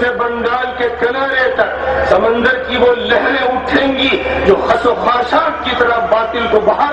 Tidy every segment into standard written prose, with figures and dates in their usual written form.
سے بنگال کے کنارے تک سمندر کی وہ لہریں اٹھیں گی جو خس و خاشاک کی طرح باطل کو بہا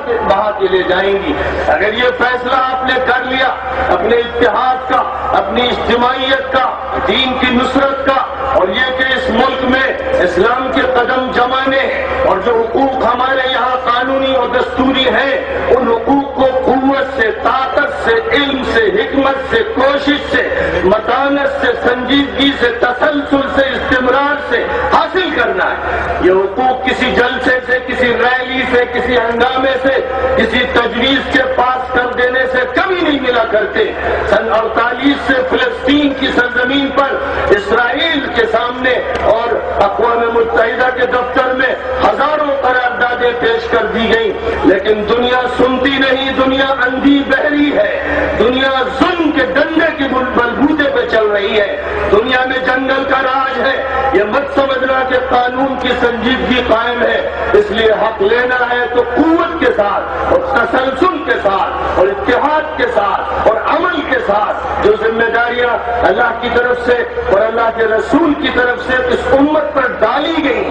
کے لے جائیں گی۔ اگر یہ فیصلہ آپ نے کر لیا اپنے اتحاد کا، اپنی اجتماعیت کا، دین کی نصرت کا، اور یہ کہ اس ملک میں اسلام کے قدم جمانے اور جو حقوق ہمارے یہاں قانونی اور دستوری ہیں ان حقوق کو قوت سے، طاقت سے، علم سے، حکمت سے، کوشش سے، متانت سے، سنجیدگی سے، تسلسل سے، استمرار سے حاصل کرنا ہے۔ یہ حقوق کسی جلسے سے، کسی ریلی سے، کسی ہنگامے سے، کسی تجویز کے پاس کر دینے سے کبھی نہیں ملا کرتے۔ سن 48 سے فلسطین کی سرزمین پر اسرائیل کے سامنے اور اقوام متحدہ کے دفتر میں ہزاروں قراردادیں پیش کر دی گئی، لیکن دنیا سنتی نہیں، دنیا اندھی بہری ہے، دنیا ظلم کے ڈنڈے کے بلبوتے پہ چل رہی ہے، دنیا میں جنگل کا راج ہے۔ یہ مت سمجھنا کہ قانون کی سنجیدگی قائم ہے، اس لیے حق لینا ہے تو قوت کے ساتھ اور تسلسل کے ساتھ اور اتحاد کے ساتھ اور عمل کے ساتھ جو ذمہ داریاں اللہ کی طرف سے اور اللہ کے رسول کی طرف سے اس امت پر ڈالی گئی،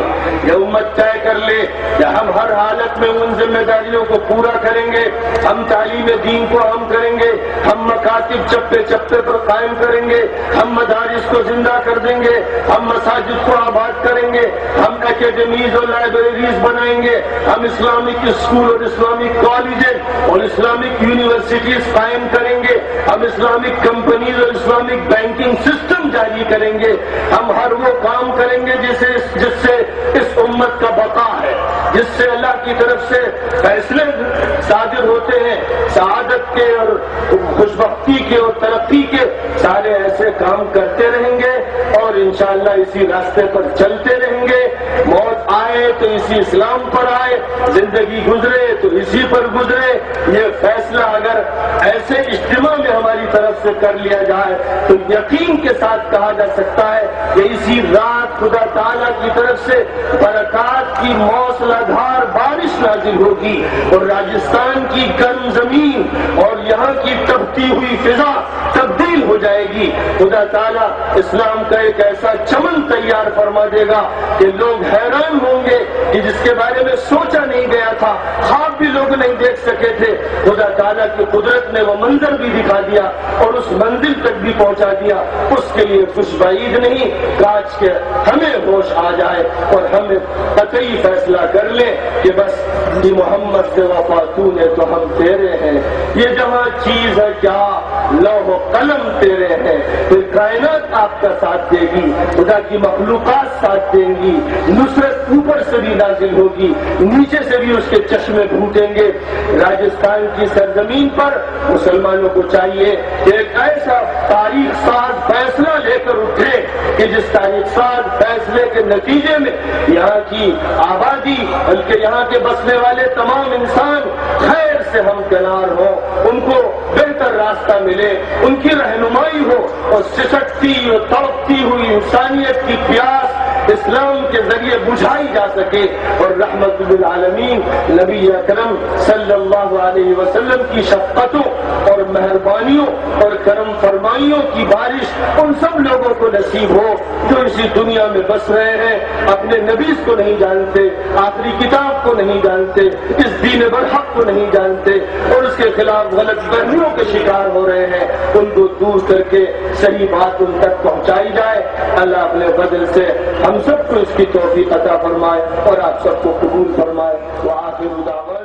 یہ امت طے کر لے کہ ہم ہر حالت میں ان ذمہ داریوں کو پورا کریں گے، ہم تعلیم دین کو ہم کریں گے، ہم مکاتب چپے چپے پر قائم کریں گے، ہم مدارس کو زندہ کر دیں گے، ہم مساجد کو آباد کریں گے، ہم اکیڈمیز اور لائبریریز بنائیں گے، ہم اسلامک اسکول اور اسلامک کالجز اور اسلامک یونیورسٹیز قائم کریں گے، ہم اسلامک کمپنیز اور اسلامک بینکنگ سسٹم جاری کریں گے، ہم ہر وہ کام کریں گے جس سے اس امت کا بقا ہے، جس سے اللہ کی طرف سے فیصلے صادر ہوتے ہیں سعادت کے اور خوشبختی کے اور ترقی کے، سارے ایسے کام کرتے رہیں گے اور انشاءاللہ اسی راستے پر چلتے رہیں گے۔ موت آئے تو اسی اسلام پر آئے، زندگی گزرے تو اسی پر گزرے۔ یہ فیصلہ اگر ایسے اجتماع میں ہماری طرف سے کر لیا جائے تو یقین کے ساتھ کہا جا سکتا ہے کہ اسی رات خدا تعالیٰ کی طرف سے برکات کی موسلا دھار بارش نازل ہوگی اور راجستھان کی گرم زمین اور یہاں کی تپتی ہوئی فضا تبدیل ہو جائے گی۔ خدا تعالیٰ اسلام کا ایک ایسا چمن تیار فرما دے گا کہ لوگ حیران ہوں گے کہ جس کے بارے میں سوچا نہیں گیا تھا، خواب بھی لوگ نہیں دیکھ سکے تھے، خدا تعالیٰ کی قدرت نے وہ منظر بھی دکھا دیا اور اس منزل تک بھی پہنچا دیا۔ اس کے لیے کچھ بعید نہیں، کاش کے ہمیں ہوش آ جائے اور ہمیں قطعی فیصلہ کر لیں کہ بس یہ محمد سے وفا تو نے تو ہم تیرے ہیں، یہ جہاں چیز ہے کیا لوح و قلم تیرے ہیں، پھر کائنات آپ کا ساتھ دے گی، خدا کی مخلوقات ساتھ دیں گی، نصرت اوپر سے بھی نازل ہوگی، نیچے سے بھی اس کے چشمے پھوٹیں گے۔ راجستھان کی سرزمین پر مسلمانوں کو چاہیے کہ ایک ایسا تاریخ ساز فیصلہ لے کر اٹھے کہ جس تاریخ ساز فیصلے کے نتیجے میں یہاں کی آبادی بلکہ یہاں کے بسنے والے تمام انسان خیر سے ہمکنار ہوں، ان کو بہتر راستہ ملے، ان کی رہنمائی ہو اور سسکتی اور تڑپتی ہوئی انسانیت کی پیاس اسلام کے ذریعے بجھائی جا سکے اور رحمت للعالمین نبی اکرم صلی اللہ علیہ وسلم کی شفقتوں اور مہربانیوں اور کرم فرمائیوں کی بارش ان سب لوگوں کو نصیب ہو جو اسی دنیا میں بس رہے ہیں، اپنے نبی کو نہیں جانتے، آخری کتاب کو نہیں جانتے، اس دین برحق کو نہیں جانتے اور اس کے خلاف غلط فہمیوں کے شکار ہو رہے ہیں، ان کو دور کر کے صحیح بات ان تک پہنچائی جائے۔ اللہ اپنے فضل سے ہم سب کو اس کی توفیق عطا فرمائے اور آپ سب کو قبول فرمائے۔ وآخر دعوانا